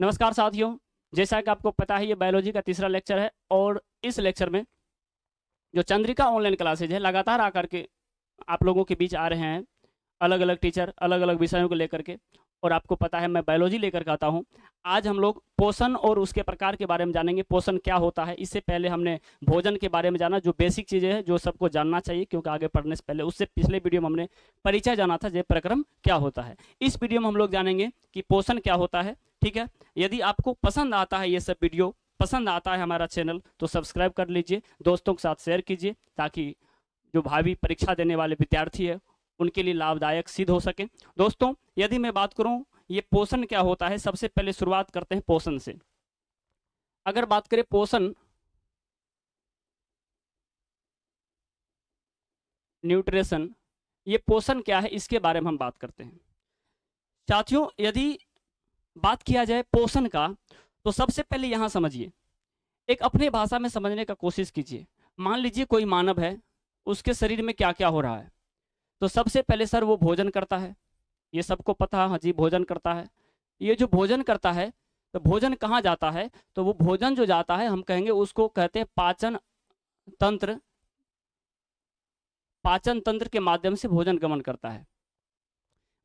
नमस्कार साथियों। जैसा कि आपको पता है ये बायोलॉजी का तीसरा लेक्चर है और इस लेक्चर में जो चंद्रिका ऑनलाइन क्लासेज है लगातार आकर के आप लोगों के बीच आ रहे हैं। अलग अलग टीचर अलग अलग विषयों को लेकर के, और आपको पता है मैं बायोलॉजी लेकर के आता हूँ। आज हम लोग पोषण और उसके प्रकार के बारे में जानेंगे। पोषण क्या होता है, इससे पहले हमने भोजन के बारे में जाना, जो बेसिक चीज़ें हैं जो सबको जानना चाहिए, क्योंकि आगे पढ़ने से पहले उससे पिछले वीडियो में हमने परिचय जाना था, जय प्रक्रम क्या होता है। इस वीडियो में हम लोग जानेंगे कि पोषण क्या होता है। ठीक है, यदि आपको पसंद आता है ये सब वीडियो, पसंद आता है हमारा चैनल, तो सब्सक्राइब कर लीजिए, दोस्तों के साथ शेयर कीजिए, ताकि जो भावी परीक्षा देने वाले विद्यार्थी है उनके लिए लाभदायक सिद्ध हो सके। दोस्तों, यदि मैं बात करूं ये पोषण क्या होता है, सबसे पहले शुरुआत करते हैं पोषण से। अगर बात करें पोषण, न्यूट्रिशन, ये पोषण क्या है इसके बारे में हम बात करते हैं। साथियों, यदि बात किया जाए पोषण का, तो सबसे पहले यहां समझिए, एक अपने भाषा में समझने का कोशिश कीजिए। मान लीजिए कोई मानव है, उसके शरीर में क्या क्या हो रहा है। तो सबसे पहले सर वो भोजन करता है, ये सबको पता है, हाँ जी भोजन करता है। ये जो भोजन करता है, तो भोजन कहाँ जाता है, तो वो भोजन जो जाता है हम कहेंगे उसको कहते हैं पाचन तंत्र। पाचन तंत्र के माध्यम से भोजन गमन करता है।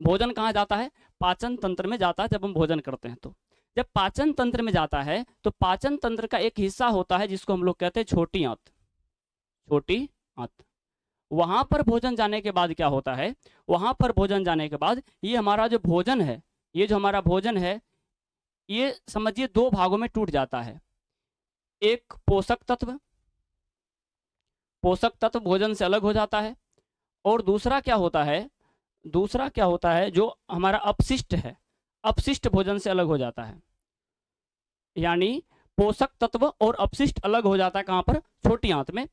भोजन कहाँ जाता है, पाचन तंत्र में जाता है। जब हम भोजन करते हैं तो जब पाचन तंत्र में जाता है, तो पाचन तंत्र का एक हिस्सा होता है जिसको हम लोग कहते हैं छोटी आंत। छोटी आंत, वहां पर भोजन जाने के बाद क्या होता है, वहां पर भोजन जाने के बाद ये हमारा जो भोजन है, ये जो हमारा भोजन है, ये समझिए दो भागों में टूट जाता है। एक पोषक तत्व, पोषक तत्व भोजन से अलग हो जाता है, और दूसरा क्या होता है, दूसरा क्या होता है जो हमारा अपशिष्ट है, अपशिष्ट भोजन से अलग हो जाता है। यानी पोषक तत्व और अपशिष्ट अलग हो जाता है कहाँ पर, छोटी आंत में।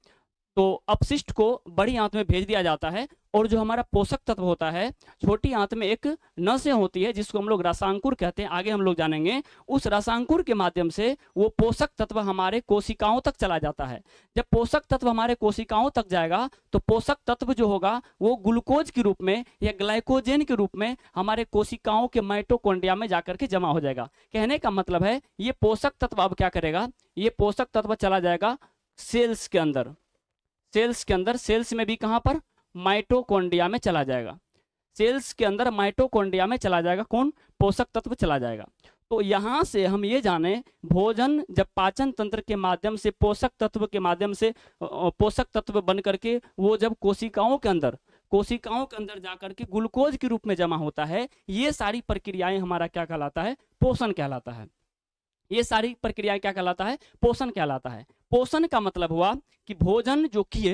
तो अपशिष्ट को बड़ी आंत में भेज दिया जाता है, और जो हमारा पोषक तत्व होता है, छोटी आंत में एक नसें होती है जिसको हम लोग रसांकुर कहते हैं, आगे हम लोग जानेंगे। उस रसांकुर के माध्यम से वो पोषक तत्व हमारे कोशिकाओं तक चला जाता है। जब पोषक तत्व हमारे कोशिकाओं तक जाएगा, तो पोषक तत्व जो होगा वो ग्लूकोज के रूप में या ग्लाइकोजन के रूप में हमारे कोशिकाओं के माइटोकॉन्ड्रिया में जाकर के जमा हो जाएगा। कहने का मतलब है ये पोषक तत्व अब क्या करेगा, ये पोषक तत्व चला जाएगा सेल्स के अंदर। सेल्स के अंदर, सेल्स में भी कहां पर, माइटोकॉन्ड्रिया में चला जाएगा। सेल्स के अंदर माइटोकॉन्ड्रिया में चला जाएगा, कौन, पोषक तत्व चला जाएगा। तो यहां से हम ये जाने, भोजन जब पाचन तंत्र के माध्यम से पोषक तत्व के माध्यम से पोषक तत्व बन करके वो जब कोशिकाओं के अंदर, कोशिकाओं के अंदर जाकर के ग्लूकोज के रूप में जमा होता है, ये सारी प्रक्रियाएं हमारा क्या कहलाता है, पोषण कहलाता है। ये सारी प्रक्रियाएं क्या कहलाता है, पोषण कहलाता है। पोषण का मतलब हुआ कि भोजन जो किए,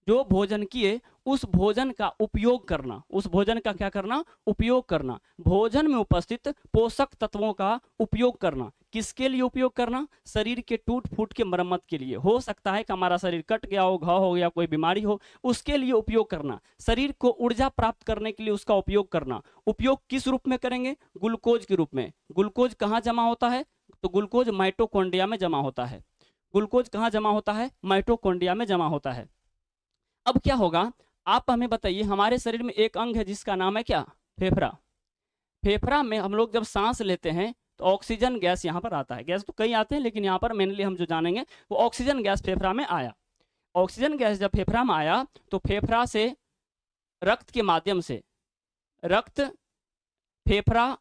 जो भोजन किए उस भोजन का उपयोग करना, उस भोजन का क्या करना, उपयोग करना। भोजन में उपस्थित पोषक तत्वों का उपयोग करना, किसके लिए उपयोग करना, शरीर के टूट फूट के मरम्मत के लिए। हो सकता है कि हमारा शरीर कट गया हो, घाव हो गया, कोई बीमारी हो, उसके लिए उपयोग करना। शरीर को ऊर्जा प्राप्त करने के लिए उसका उपयोग करना। उपयोग किस रूप में करेंगे, ग्लूकोज के रूप में। ग्लूकोज कहाँ जमा होता है, तो ग्लूकोज माइटोकॉन्ड्रिया में जमा होता है। ग्लूकोज कहाँ जमा होता है, माइटोकॉन्ड्रिया में जमा होता है। अब क्या होगा, आप हमें बताइए, हमारे शरीर में एक अंग है जिसका नाम है क्या, फेफड़ा। फेफड़ा में हम लोग जब सांस लेते हैं तो ऑक्सीजन गैस यहाँ पर आता है। गैस तो कई आते हैं, लेकिन यहाँ पर मेनली हम जो जानेंगे वो ऑक्सीजन गैस फेफड़ा में आया। ऑक्सीजन गैस जब फेफड़ा में आया, तो फेफड़ा से रक्त के माध्यम से, रक्त फेफड़ा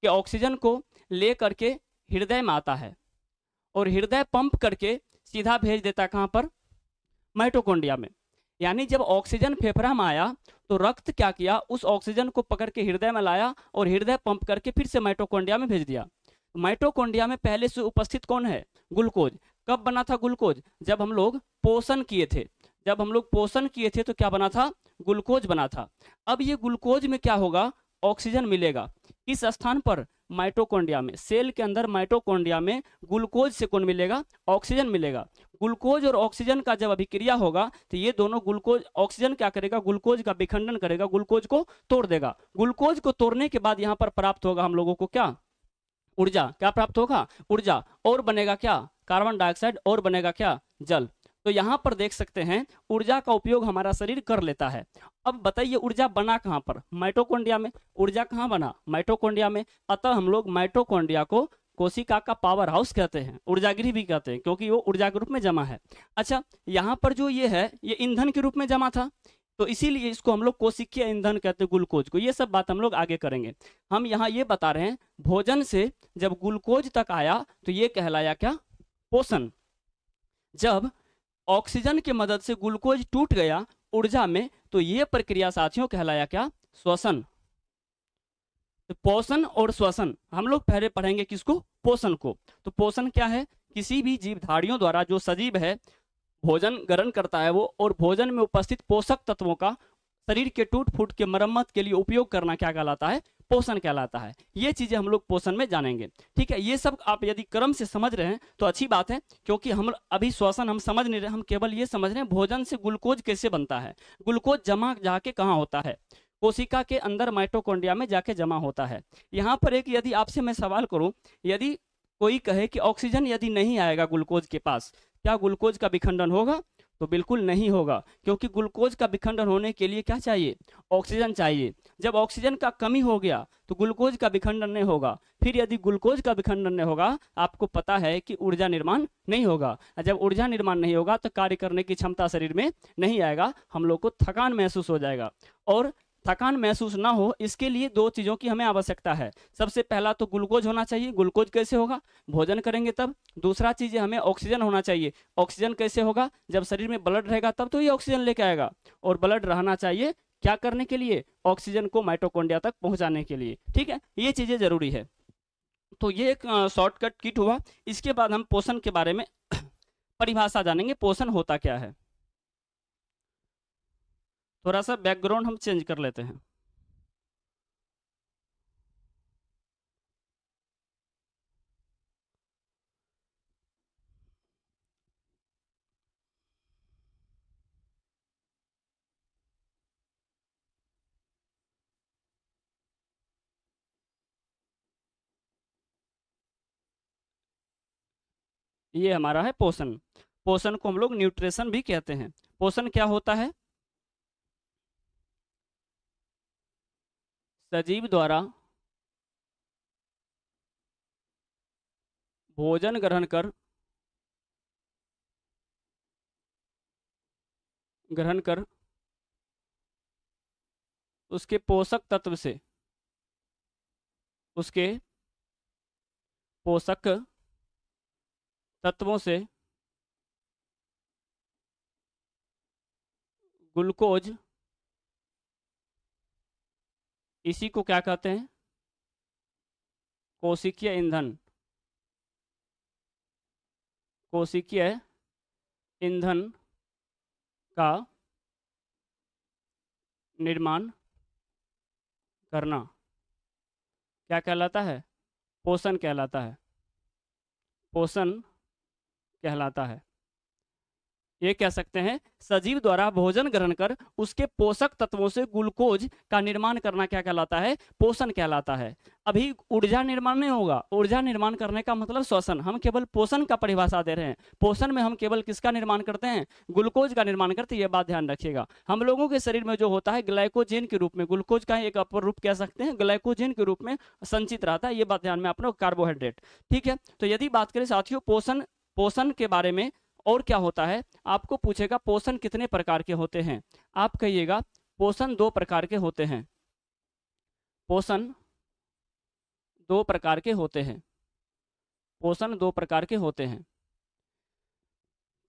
के ऑक्सीजन को ले करके हृदय में आता है, और हृदय पंप करके सीधा भेज देता है कहाँ पर, माइटोकॉन्ड्रिया में। यानी जब ऑक्सीजन फेफड़ा में आया, तो रक्त क्या किया, उस ऑक्सीजन को पकड़ के हृदय में लाया, और हृदय पंप करके फिर से माइटोकॉन्ड्रिया में भेज दिया। माइटोकॉन्ड्रिया में पहले से उपस्थित कौन है, ग्लूकोज। कब बना था ग्लूकोज, जब हम लोग पोषण किए थे। जब हम लोग पोषण किए थे तो क्या बना था, ग्लूकोज बना था। अब ये ग्लूकोज में क्या होगा, ऑक्सीजन मिलेगा। किस स्थान पर, माइटोकॉन्ड्रिया में। सेल के अंदर माइटोकॉन्ड्रिया में ग्लूकोज से कौन मिलेगा, ऑक्सीजन मिलेगा। ग्लूकोज और ऑक्सीजन का जब अभिक्रिया होगा, तो ये दोनों ग्लूकोज, ऑक्सीजन क्या करेगा, ग्लूकोज का विखंडन करेगा, ग्लूकोज को तोड़ देगा। ग्लूकोज को तोड़ने के बाद यहाँ पर प्राप्त होगा हम लोगों को क्या, ऊर्जा। क्या प्राप्त होगा, ऊर्जा। और बनेगा क्या, कार्बन डाइऑक्साइड, और बनेगा क्या, जल। तो यहाँ पर देख सकते हैं ऊर्जा का उपयोग हमारा शरीर कर लेता है। अब बताइए ऊर्जा बना कहाँ पर? माइटोकॉन्ड्रिया में। ऊर्जा कहाँ बना? माइटोकॉन्ड्रिया में। अतः हम लोग माइटोकॉन्ड्रिया को कोशिका का पावर हाउस कहते हैं, ऊर्जागृह भी कहते हैं, क्योंकि वो ऊर्जा के रूप में जमा है। अच्छा, यहाँ पर जो ये है ये ईंधन के रूप में जमा था, तो इसीलिए इसको हम लोग कोशिकीय ईंधन कहते हैं, ग्लूकोज को। ये सब बात हम लोग आगे करेंगे। हम यहाँ ये बता रहे हैं भोजन से जब ग्लूकोज तक आया तो ये कहलाया क्या? पोषण। जब ऑक्सीजन की मदद से ग्लूकोज टूट गया ऊर्जा में तो ये प्रक्रिया साथियों कहलाया क्या? श्वसन। तो पोषण और श्वसन हम लोग पहले पढ़ेंगे किसको? पोषण को। तो पोषण क्या है? किसी भी जीवधारियों द्वारा जो सजीव है भोजन ग्रहण करता है वो, और भोजन में उपस्थित पोषक तत्वों का शरीर के टूट फूट के मरम्मत के लिए उपयोग करना क्या कहलाता है? पोषण कहलाता है। ये चीजें हम लोग पोषण में जानेंगे। ठीक है, ये सब आप यदि क्रम से समझ रहे हैं तो अच्छी बात है, क्योंकि हम अभी श्वसन हम समझ नहीं रहे, हम केवल ये समझ रहे हैं भोजन से ग्लूकोज कैसे बनता है। ग्लूकोज जमा जाके कहाँ होता है? कोशिका के अंदर माइटोकॉन्ड्रिया में जाके जमा होता है। यहाँ पर एक यदि आपसे मैं सवाल करूं, यदि कोई कहे कि ऑक्सीजन यदि नहीं आएगा ग्लूकोज के पास, क्या ग्लूकोज का विखंडन होगा? तो बिल्कुल नहीं होगा, क्योंकि ग्लूकोज का विखंडन होने के लिए क्या चाहिए? ऑक्सीजन चाहिए। जब ऑक्सीजन का कमी हो गया तो ग्लूकोज का विखंडन नहीं होगा। फिर यदि ग्लूकोज का विखंडन नहीं होगा, आपको पता है कि ऊर्जा निर्माण नहीं होगा। जब ऊर्जा निर्माण नहीं होगा तो कार्य करने की क्षमता शरीर में नहीं आएगा, हम लोग को थकान महसूस हो जाएगा। और थकान महसूस ना हो इसके लिए दो चीज़ों की हमें आवश्यकता है। सबसे पहला तो ग्लूकोज होना चाहिए। ग्लूकोज कैसे होगा? भोजन करेंगे तब। दूसरा चीज़ हमें ऑक्सीजन होना चाहिए। ऑक्सीजन कैसे होगा? जब शरीर में ब्लड रहेगा तब तो ये ऑक्सीजन लेके आएगा, और ब्लड रहना चाहिए क्या करने के लिए? ऑक्सीजन को माइटोकॉन्ड्रिया तक पहुंचाने के लिए। ठीक है, ये चीज़ें जरूरी है। तो ये एक शॉर्टकट किट हुआ। इसके बाद हम पोषण के बारे में परिभाषा जानेंगे, पोषण होता क्या है। थोड़ा सा बैकग्राउंड हम चेंज कर लेते हैं। ये हमारा है पोषण। पोषण को हम लोग न्यूट्रिशन भी कहते हैं। पोषण क्या होता है? सजीव द्वारा भोजन ग्रहण कर उसके पोषक तत्व से, उसके पोषक तत्वों से ग्लूकोज, इसी को क्या कहते हैं? कोशिकीय ईंधन। कोशिकीय ईंधन का निर्माण करना क्या कहलाता है? पोषण कहलाता है। पोषण कहलाता है। ये कह सकते हैं सजीव द्वारा भोजन ग्रहण कर उसके पोषक तत्वों से ग्लूकोज का निर्माण करना क्या कहलाता है? पोषण कहलाता है। अभी ऊर्जा निर्माण नहीं होगा। ऊर्जा निर्माण करने का मतलब श्वसन। हम केवल पोषण का परिभाषा दे रहे हैं। पोषण में हम केवल किसका निर्माण करते हैं? ग्लूकोज का निर्माण करते हैं। ये बात ध्यान रखिएगा। हम लोगों के शरीर में जो होता है ग्लाइकोजेन के रूप में, ग्लूकोज का एक अपर रूप कह सकते हैं, ग्लाइकोजेन के रूप में संचित रहता है। ये बात ध्यान में अपना, कार्बोहाइड्रेट। ठीक है, तो यदि बात करें साथियों पोषण के बारे में और क्या होता है, आपको पूछेगा पोषण कितने प्रकार के होते हैं। आप कहिएगा पोषण 2 प्रकार के होते हैं। पोषण 2 प्रकार के होते हैं। पोषण 2 प्रकार के होते हैं।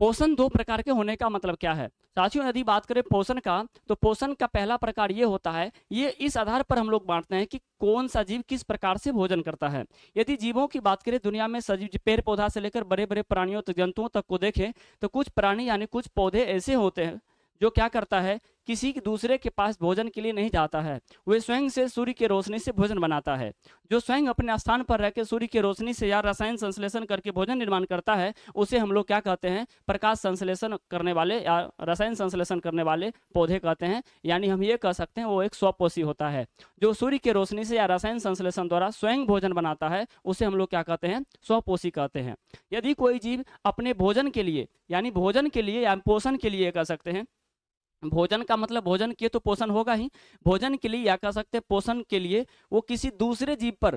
पोषण 2 प्रकार के होने का मतलब क्या है साथियों? यदि बात करें पोषण का, तो पोषण का पहला प्रकार ये होता है, ये इस आधार पर हम लोग बांटते हैं कि कौन सा जीव किस प्रकार से भोजन करता है। यदि जीवों की बात करें, दुनिया में सजीव पेड़ पौधा से लेकर बड़े बड़े प्राणियों तक, जंतुओं तक को देखें, तो कुछ प्राणी यानी कुछ पौधे ऐसे होते हैं जो क्या करता है किसी दूसरे के पास भोजन के लिए नहीं जाता है, वह स्वयं से सूर्य की रोशनी से भोजन बनाता है। जो स्वयं अपने स्थान पर रहकर सूर्य की रोशनी से या रसायन संश्लेषण करके भोजन निर्माण करता है, उसे हम लोग क्या कहते हैं, प्रकाश संश्लेषण करने वाले या रसायन संश्लेषण करने वाले पौधे कहते हैं। यानी हम ये कह सकते हैं वो एक स्वपोषी होता है। जो सूर्य की रोशनी से या रसायन संश्लेषण द्वारा स्वयं भोजन बनाता है, उसे हम लोग क्या कहते हैं, स्वपोषी कहते हैं। यदि कोई जीव अपने भोजन के लिए, यानी भोजन के लिए या पोषण के लिए कह सकते हैं, भोजन का मतलब भोजन किए तो पोषण होगा ही, भोजन के लिए या कह सकते हैं पोषण के लिए वो किसी दूसरे जीव पर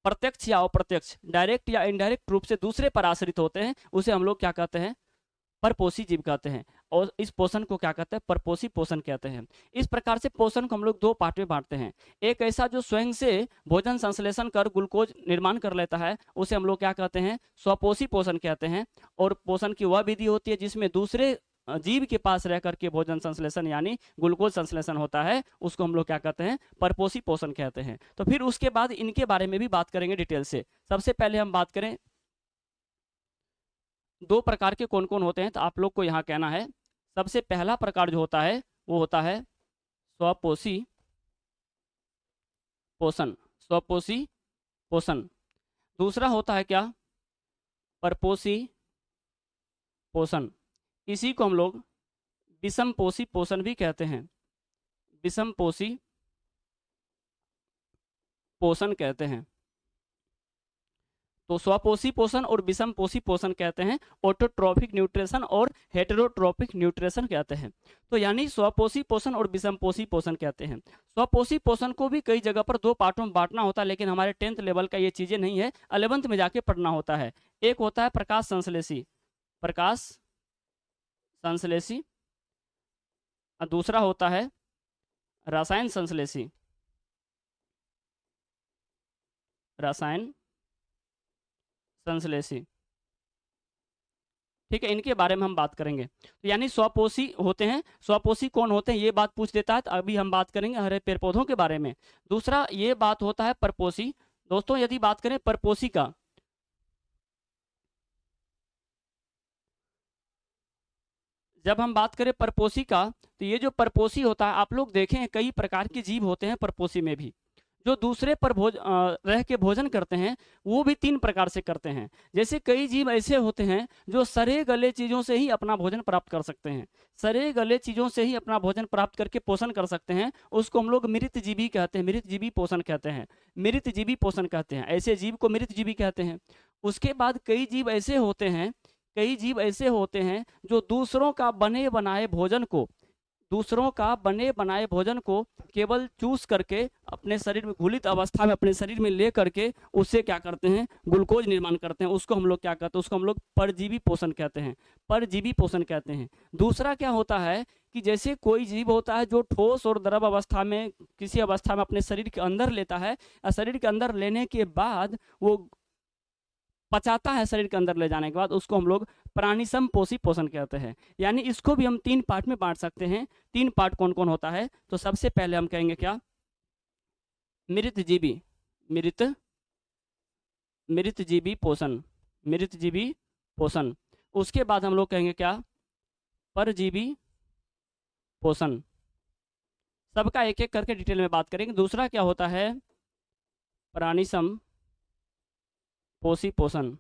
प्रत्यक्ष या अप्रत्यक्ष, डायरेक्ट या इनडायरेक्ट रूप से दूसरे पर आश्रित होते हैं, उसे हम लोग क्या कहते हैं, परपोषी जीव कहते हैं। और इस पोषण को क्या कहते हैं, परपोषी पोषण कहते हैं। इस प्रकार से पोषण को हम लोग दो पार्ट में बांटते हैं। एक ऐसा जो स्वयं से भोजन संश्लेषण कर ग्लूकोज निर्माण कर लेता है, उसे हम लोग क्या कहते हैं, स्वपोषी पोषण कहते हैं। और पोषण की वह विधि होती है जिसमें दूसरे जीव के पास रह करके भोजन संश्लेषण यानी ग्लूकोज संश्लेषण होता है, उसको हम लोग क्या कहते हैं, परपोषी पोषण कहते हैं। तो फिर उसके बाद इनके बारे में भी बात करेंगे डिटेल से। सबसे पहले हम बात करें दो प्रकार के कौन कौन होते हैं, तो आप लोग को यहाँ कहना है। सबसे पहला प्रकार जो होता है वो होता है स्वपोषी पोषण, स्वपोषी पोषण। दूसरा होता है क्या, परपोषी पोषण। इसी को हम लोग विषमपोषी पोषण भी कहते हैं, विषमपोषी पोषण कहते हैं। तो स्वपोषी पोषण और विषमपोषी पोषण कहते हैं, ऑटोट्रॉफिक न्यूट्रिशन और हेटेरोट्रॉफिक न्यूट्रिशन कहते हैं। तो यानी स्वपोषी पोषण और विषमपोषी पोषण कहते हैं। स्वपोषी पोषण को भी कई जगह पर दो पार्टों में बांटना होता है, लेकिन हमारे 10th लेवल का ये चीजें नहीं है, 11th में जाके पढ़ना होता है। एक होता है प्रकाश संश्लेषी, प्रकाश संश्लेषी, और दूसरा होता है रसायन संश्लेषी, रसायन संश्लेषी। ठीक है, इनके बारे में हम बात करेंगे। तो यानी स्वपोषी होते हैं, स्वपोषी कौन होते हैं ये बात पूछ देता है, तो अभी हम बात करेंगे हरे पेड़ पौधों के बारे में। दूसरा ये बात होता है परपोषी। दोस्तों यदि बात करें परपोषी का, जब हम बात करें परपोषी का, तो ये जो परपोषी होता है, आप लोग देखें कई प्रकार के जीव होते हैं परपोषी में भी। जो दूसरे पर रह के भोजन करते हैं वो भी 3 प्रकार से करते हैं। जैसे कई जीव ऐसे होते हैं जो सड़े गले चीज़ों से ही अपना भोजन प्राप्त कर सकते हैं, सड़े गले चीज़ों से ही अपना भोजन प्राप्त करके पोषण कर सकते हैं, उसको हम लोग मृतजीवी कहते हैं, मृतजीवी पोषण कहते हैं, मृतजीवी पोषण कहते हैं। ऐसे जीव को मृतजीवी कहते हैं। उसके बाद कई जीव ऐसे होते हैं, कई जीव ऐसे होते हैं जो दूसरों का बने बनाए भोजन को, दूसरों का बने बनाए भोजन को केवल चूस करके अपने शरीर में घुलित अवस्था में अपने शरीर में ले करके उससे क्या करते हैं, ग्लूकोज निर्माण करते हैं। उसको हम लोग क्या कहते हैं, उसको हम लोग परजीवी पोषण कहते हैं, परजीवी पोषण कहते हैं। दूसरा क्या होता है कि जैसे कोई जीव होता है जो ठोस और द्रव अवस्था में किसी अवस्था में अपने शरीर के अंदर लेता है, और शरीर के अंदर लेने के बाद वो पचाता है, शरीर के अंदर ले जाने के बाद उसको हम लोग प्राणिसम पोषी पोषण कहते हैं। यानी इसको भी हम 3 पार्ट में बांट सकते हैं। 3 पार्ट कौन कौन होता है, तो सबसे पहले हम कहेंगे क्या, मृतजीवी, मृतजीवी पोषण, मृतजीवी पोषण। उसके बाद हम लोग कहेंगे क्या, परजीवी पोषण। सबका एक एक करके डिटेल में बात करेंगे। दूसरा क्या होता है, प्राणिसम पोषी पोषण।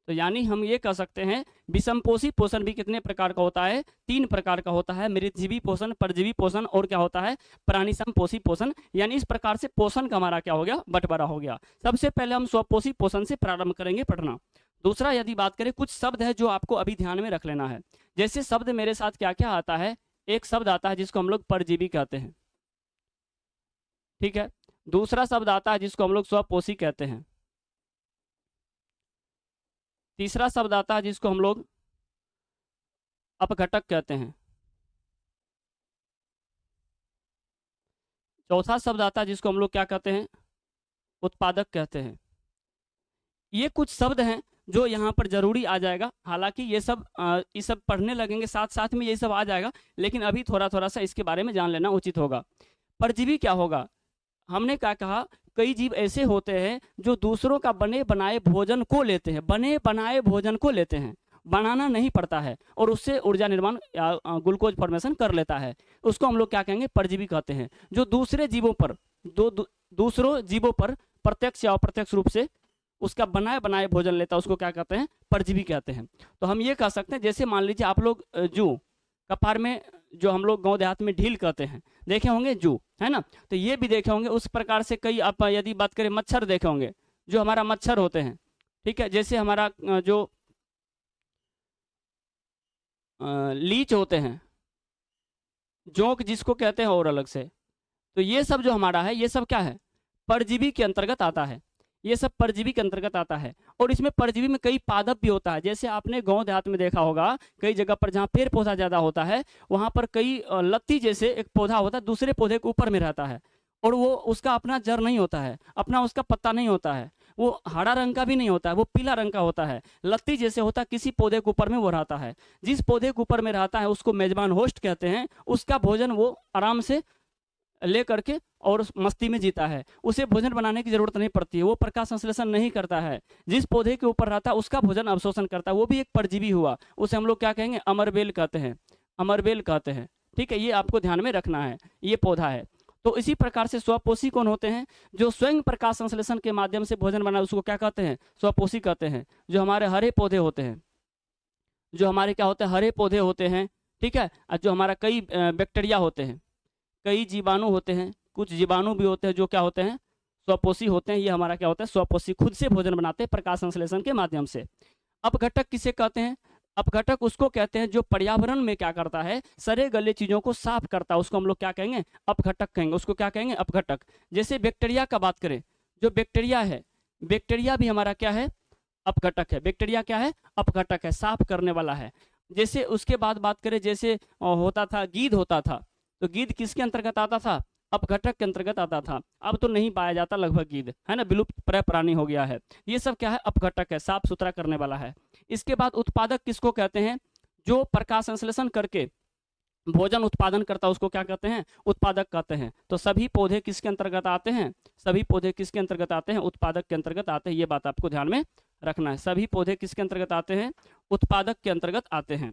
तो यानी हम ये कह सकते हैं विषमपोषी पोषण भी कितने प्रकार का होता है, 3 प्रकार का होता है, मृतजीवी पोषण, परजीवी पोषण और क्या होता है, प्राणिसम पोषी पोषण। यानी इस प्रकार से पोषण का हमारा क्या हो गया, बंटवारा हो गया। सबसे पहले हम स्वपोषी पोषण से प्रारंभ करेंगे पढ़ना। दूसरा यदि बात करें, कुछ शब्द है जो आपको अभी ध्यान में रख लेना है। जैसे शब्द मेरे साथ क्या क्या आता है, एक शब्द आता है जिसको हम लोग परजीवी कहते हैं, ठीक है। दूसरा शब्द आता है जिसको हम लोग स्वपोषी कहते हैं। तीसरा शब्द आता है जिसको हम लोग अपघटक कहते हैं। चौथा शब्द आता है जिसको हम लोग क्या कहते हैं, उत्पादक कहते हैं। ये कुछ शब्द हैं जो यहाँ पर जरूरी आ जाएगा। हालांकि ये सब पढ़ने लगेंगे साथ साथ में ये सब आ जाएगा, लेकिन अभी थोड़ा थोड़ा सा इसके बारे में जान लेना उचित होगा। परजीवी क्या होगा, हमने क्या कहा, कई जीव ऐसे होते हैं जो दूसरों का बने बनाए भोजन को लेते हैं, बने बनाए भोजन को लेते हैं। बनाना नहीं पड़ता है और उससे ऊर्जा निर्माण या ग्लूकोज फॉर्मेशन कर लेता है। उसको हम लोग क्या कहेंगे, परजीवी कहते हैं। जो दूसरे जीवों पर दूसरों जीवों पर प्रत्यक्ष या अप्रत्यक्ष रूप से उसका बनाए बनाए भोजन लेता है, उसको क्या कहते हैं, परजीवी कहते हैं। तो हम ये कह सकते हैं, जैसे मान लीजिए आप लोग जू कपार में, जो हम लोग गांव देहात में ढील कहते हैं, देखे होंगे जू, है ना। तो ये भी देखे होंगे। उस प्रकार से कई, आप यदि बात करें मच्छर देखे होंगे, जो हमारा मच्छर होते हैं, ठीक है, जैसे हमारा जो लीच होते हैं, जोंक जिसको कहते हैं और अलग से, तो ये सब जो हमारा है, ये सब क्या है, परजीवी के अंतर्गत आता है। ये सब परजीवी के अंतर्गत आता है। और इसमें परजीवी में कई पादप भी होता है। जैसे आपने गांव देहात में देखा होगा, कई जगह पर जहाँ पेड़ पौधा ज़्यादा होता है, वहाँ पर कई लत्ती जैसे एक पौधा होता है, दूसरे पौधे के ऊपर में रहता है, और वो उसका अपना जड़ नहीं होता है, अपना उसका पत्ता नहीं होता है, वो हरा रंग का भी नहीं होता है, वो पीला रंग का होता है, लत्ती जैसे होता है, किसी पौधे के ऊपर में वो रहता है। जिस पौधे के ऊपर में रहता है उसको मेजबान होस्ट कहते हैं। उसका भोजन वो आराम से ले करके और मस्ती में जीता है, उसे भोजन बनाने की जरूरत नहीं पड़ती है, वो प्रकाश संश्लेषण नहीं करता है। जिस पौधे के ऊपर रहता है उसका भोजन अवशोषण करता है, वो भी एक परजीवी हुआ। उसे हम लोग क्या कहेंगे, अमरबेल कहते हैं, अमरबेल कहते हैं। ठीक है, ये आपको ध्यान में रखना है, ये पौधा है। तो इसी प्रकार से स्वपोषी कौन होते हैं, जो स्वयं प्रकाश संश्लेषण के माध्यम से भोजन बनाए, उसको क्या कहते हैं, स्वपोषी कहते हैं। जो हमारे हरे पौधे होते हैं, जो हमारे क्या होते हैं, हरे पौधे होते हैं, ठीक है, और जो हमारा कई बैक्टीरिया होते हैं, कई जीवाणु होते हैं, कुछ जीवाणु भी होते हैं जो क्या होते हैं, स्वपोषी होते हैं। ये हमारा क्या होता है, स्वपोषी, खुद से भोजन बनाते हैं प्रकाश संश्लेषण के माध्यम से। अपघटक किसे कहते हैं, अपघटक उसको कहते हैं जो पर्यावरण में क्या करता है, सड़े गले चीजों को साफ करता है, उसको हम लोग क्या कहेंगे, अपघटक कहेंगे। उसको क्या कहेंगे, अपघटक। जैसे बैक्टीरिया का बात करें, जो बैक्टीरिया है, बैक्टीरिया भी हमारा क्या है, अपघटक है। बैक्टीरिया क्या है, अपघटक है, साफ करने वाला है। जैसे उसके बाद बात करें, जैसे होता था गीध होता था, तो गीध किसके अंतर्गत आता था, अपघटक के अंतर्गत आता था। अब तो नहीं पाया जाता लगभग गीध, है ना, विलुप्त प्राय प्राणी हो गया है। ये सब क्या है, अपघटक है, साफ सुथरा करने वाला है। इसके बाद उत्पादक किसको कहते हैं, जो प्रकाश संश्लेषण करके भोजन उत्पादन करता है, उसको क्या कहते हैं, उत्पादक कहते हैं। तो सभी पौधे किसके अंतर्गत आते हैं, सभी पौधे किसके अंतर्गत आते हैं, उत्पादक के अंतर्गत आते हैं। ये बात आपको ध्यान में रखना है, सभी पौधे किसके अंतर्गत आते हैं, उत्पादक के अंतर्गत आते हैं।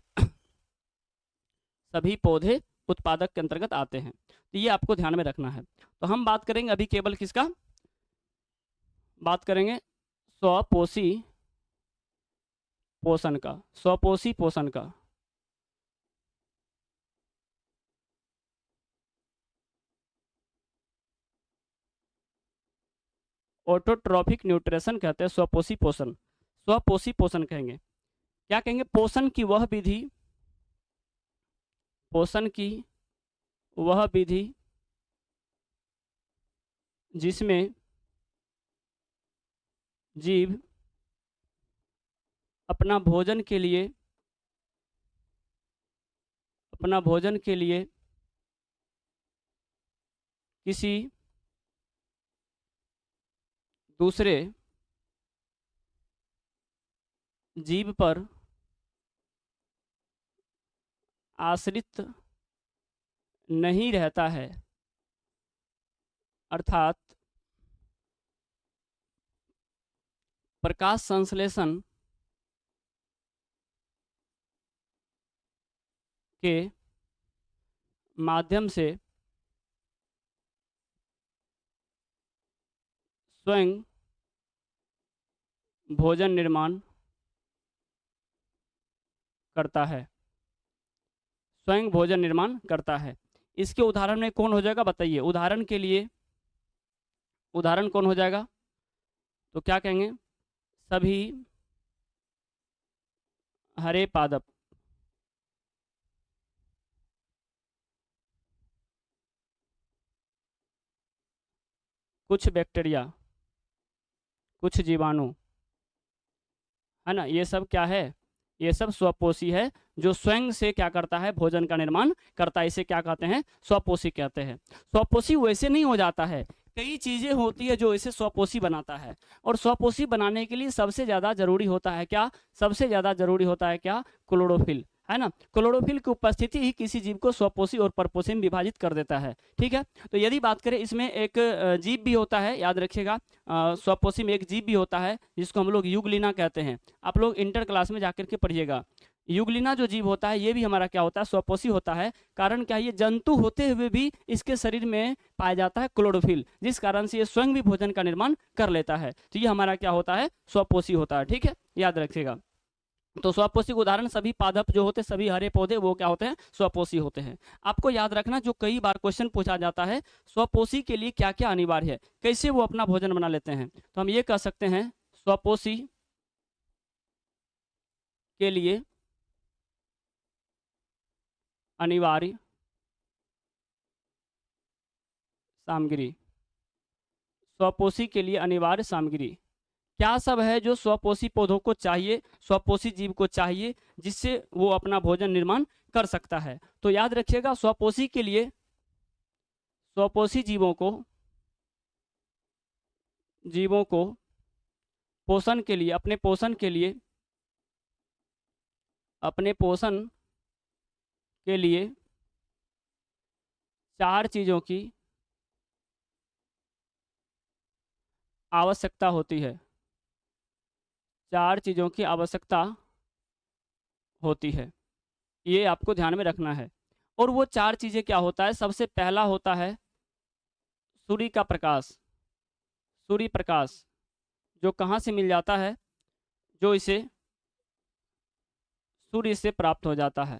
सभी पौधे उत्पादक के अंतर्गत आते हैं, तो ये आपको ध्यान में रखना है। तो हम बात करेंगे अभी केवल किसका, बात करेंगे स्वपोषी पोषण का, स्वपोषी पोषण का। ऑटोट्रॉफिक न्यूट्रिशन कहते हैं स्वपोषी पोषण, स्वपोषी पोषण कहेंगे। क्या कहेंगे, पोषण की वह विधि, पोषण की वह विधि जिसमें जीव अपना भोजन के लिए किसी दूसरे जीव पर आश्रित नहीं रहता है, अर्थात प्रकाश संश्लेषण के माध्यम से स्वयं भोजन निर्माण करता है, स्वयं भोजन निर्माण करता है। इसके उदाहरण में कौन हो जाएगा, बताइए। उदाहरण के लिए उदाहरण कौन हो जाएगा, तो क्या कहेंगे, सभी हरे पादप, कुछ बैक्टीरिया, कुछ जीवाणु, है ना, ये सब क्या है, ये सब स्वपोषी है, जो स्वयं से क्या करता है, भोजन का निर्माण करता है। इसे क्या कहते हैं, स्वपोषी कहते हैं। स्वपोषी वैसे नहीं हो जाता है, कई चीजें होती है जो इसे स्वपोषी बनाता है। और स्वपोषी बनाने के लिए सबसे ज्यादा जरूरी होता है क्या, सबसे ज्यादा जरूरी होता है क्या, क्लोरोफिल, है ना। क्लोरोफिल की उपस्थिति ही किसी जीव को स्वपोषी और परपोषी में विभाजित कर देता है। ठीक है, तो यदि बात करें इसमें एक जीव भी होता है, याद रखिएगा, स्वपोषी में एक जीव भी होता है जिसको हम लोग युगलिना कहते हैं। आप लोग इंटर क्लास में जाकर के पढ़िएगा। युगलिना जो जीव होता है ये भी हमारा क्या होता है, स्वपोषी होता है। कारण क्या है, ये जंतु होते हुए भी इसके शरीर में पाया जाता है क्लोरोफिल, जिस कारण से ये स्वयं भी भोजन का निर्माण कर लेता है। तो ये हमारा क्या होता है, स्वपोषी होता है। ठीक है, याद रखिएगा। तो स्वपोषी के उदाहरण सभी पादप जो होते हैं, सभी हरे पौधे, वो क्या होते हैं, स्वपोषी होते हैं। आपको याद रखना, जो कई बार क्वेश्चन पूछा जाता है, स्वपोषी के लिए क्या क्या अनिवार्य है, कैसे वो अपना भोजन बना लेते हैं। तो हम ये कह सकते हैं, स्वपोषी के लिए अनिवार्य सामग्री, स्वपोषी के लिए अनिवार्य सामग्री क्या सब है जो स्वपोषी पौधों को चाहिए, स्वपोषी जीव को चाहिए, जिससे वो अपना भोजन निर्माण कर सकता है। तो याद रखिएगा, स्वपोषी के लिए, स्वपोषी जीवों को पोषण के लिए, अपने पोषण के लिए 4 चीजों की आवश्यकता होती है। 4 चीजों की आवश्यकता होती है, ये आपको ध्यान में रखना है। और वो 4 चीजें क्या होता है, सबसे पहला होता है सूर्य का प्रकाश। सूर्य प्रकाश जो कहाँ से मिल जाता है, जो इसे सूर्य से प्राप्त हो जाता है।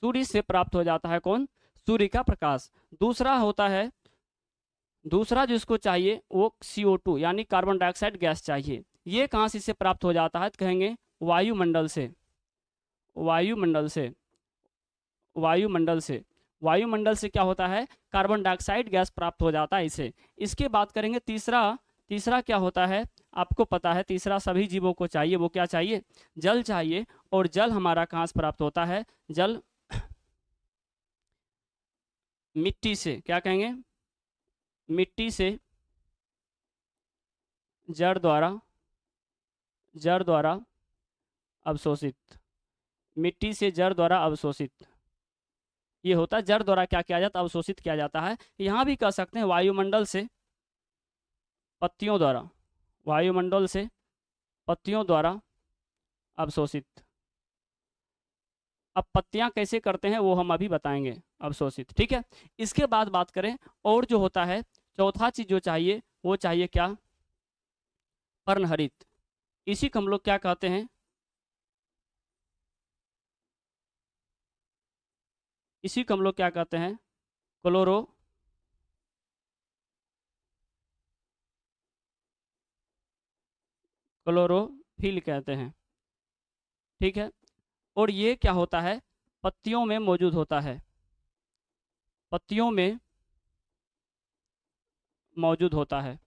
सूर्य से प्राप्त हो जाता है कौन, सूर्य का प्रकाश। दूसरा होता है, दूसरा जिसको चाहिए वो CO2 यानी कार्बन डाइऑक्साइड गैस चाहिए। ये कहाँ से इसे प्राप्त हो जाता है, तो कहेंगे वायुमंडल से। वायुमंडल से, वायुमंडल से, वायुमंडल से क्या होता है, कार्बन डाइऑक्साइड गैस प्राप्त हो जाता है इसे। इसके बात करेंगे तीसरा। तीसरा क्या होता है, आपको पता है, तीसरा सभी जीवों को चाहिए, वो क्या चाहिए, जल चाहिए। और जल हमारा कहाँ से प्राप्त होता है, जल मिट्टी से, क्या कहेंगे, मिट्टी से जड़ द्वारा अवशोषित, मिट्टी से जड़ द्वारा अवशोषित। ये होता है जड़ द्वारा क्या किया जाता है, अवशोषित किया जाता है। यहाँ भी कह सकते हैं वायुमंडल से पत्तियों द्वारा, वायुमंडल से पत्तियों द्वारा अवशोषित। अब पत्तियां कैसे करते हैं वो हम अभी बताएंगे, अवशोषित। ठीक है, इसके बाद बात करें और जो होता है, चौथा चीज जो चाहिए वो चाहिए क्या, पर्णहरित। इसी को हम लोग क्या कहते हैं, इसी को हम लोग क्या कहते हैं, क्लोरोफिल कहते हैं। ठीक है, और ये क्या होता है, पत्तियों में मौजूद होता है, पत्तियों में मौजूद होता है,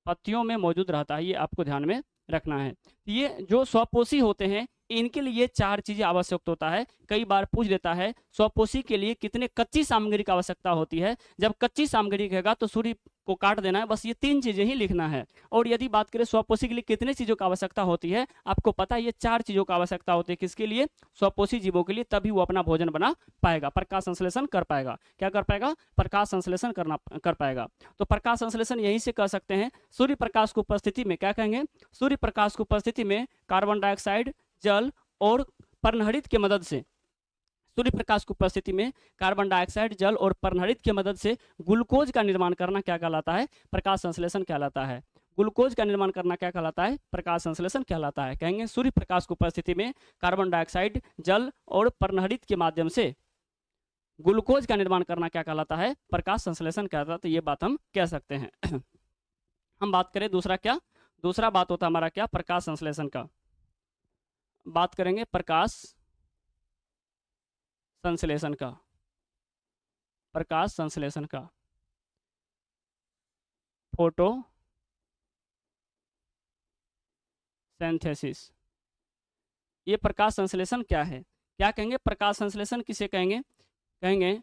पत्तियों में मौजूद रहता है, ये आपको ध्यान में रखना है। ये जो स्वपोषी होते हैं इनके लिए 4 चीजें आवश्यक होता है। कई बार पूछ देता है स्वपोषी के लिए कितने कच्ची सामग्री की आवश्यकता होती है। जब कच्ची सामग्री कहेगा तो सूर्य को काट देना है, बस ये 3 चीजें ही लिखना है। और यदि बात करें स्वपोषी के लिए कितने चीजों की आवश्यकता होती है, आपको पता है ये 4 चीजों की आवश्यकता होती है। किसके लिए, स्वपोषी जीवों के लिए, तभी वो अपना भोजन बना पाएगा, प्रकाश संश्लेषण कर पाएगा। क्या कर पाएगा, प्रकाश संश्लेषण कर पाएगा। तो प्रकाश संश्लेषण यहीं से कर सकते हैं। सूर्य प्रकाश की उपस्थिति में क्या कहेंगे, सूर्य प्रकाश की उपस्थिति में कार्बन डाइऑक्साइड, जल और पर्णहरित की मदद से, सूर्य प्रकाश की उपस्थिति में कार्बन डाइऑक्साइड, जल और पर्णहरित की मदद से ग्लूकोज का निर्माण करना क्या कहलाता है, प्रकाश संश्लेषण कहलाता है। ग्लूकोज का निर्माण करना क्या कहलाता है, प्रकाश संश्लेषण कहलाता है। कहेंगे सूर्य प्रकाश की उपस्थिति में कार्बन डाइऑक्साइड, जल और पर्णहरित के माध्यम से ग्लूकोज का निर्माण करना क्या कहलाता है, प्रकाश संश्लेषण कहलाता है। तो ये बात हम कह सकते हैं। हम बात करें दूसरा क्या, दूसरा बात होता है हमारा क्या, प्रकाश संश्लेषण का। बात करेंगे प्रकाश संश्लेषण का, प्रकाश संश्लेषण का, फोटो सिंथेसिस। ये प्रकाश संश्लेषण क्या है, क्या कहेंगे, प्रकाश संश्लेषण किसे कहेंगे, कहेंगे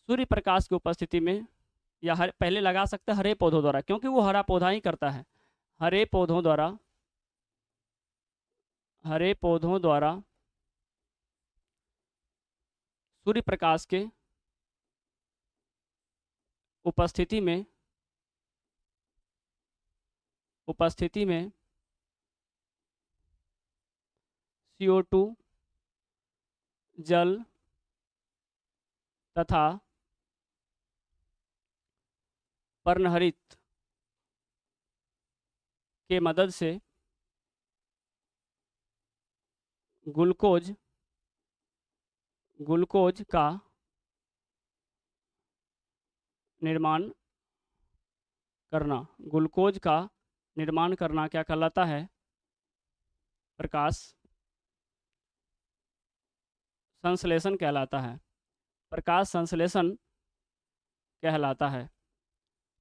सूर्य प्रकाश की उपस्थिति में, या पहले लगा सकते हैं हरे पौधों द्वारा, क्योंकि वो हरा पौधा ही करता है, हरे पौधों द्वारा, हरे पौधों द्वारा सूर्य प्रकाश के उपस्थिति में CO2 जल तथा पर्णहरित के मदद से ग्लूकोज का निर्माण करना क्या कहलाता है? प्रकाश संश्लेषण कहलाता है। प्रकाश संश्लेषण कहलाता है।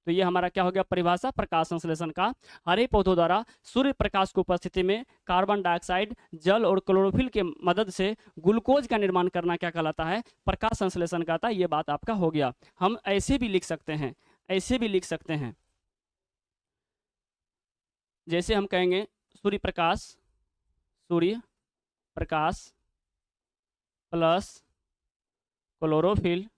तो ये हमारा क्या हो गया परिभाषा प्रकाश संश्लेषण का। हरे पौधों द्वारा सूर्य प्रकाश की उपस्थिति में कार्बन डाइऑक्साइड, जल और क्लोरोफिल के मदद से ग्लूकोज का निर्माण करना क्या कहलाता है? प्रकाश संश्लेषण कहलाता है। ये बात आपका हो गया। हम ऐसे भी लिख सकते हैं, जैसे हम कहेंगे Surya Prakash plus chlorophyll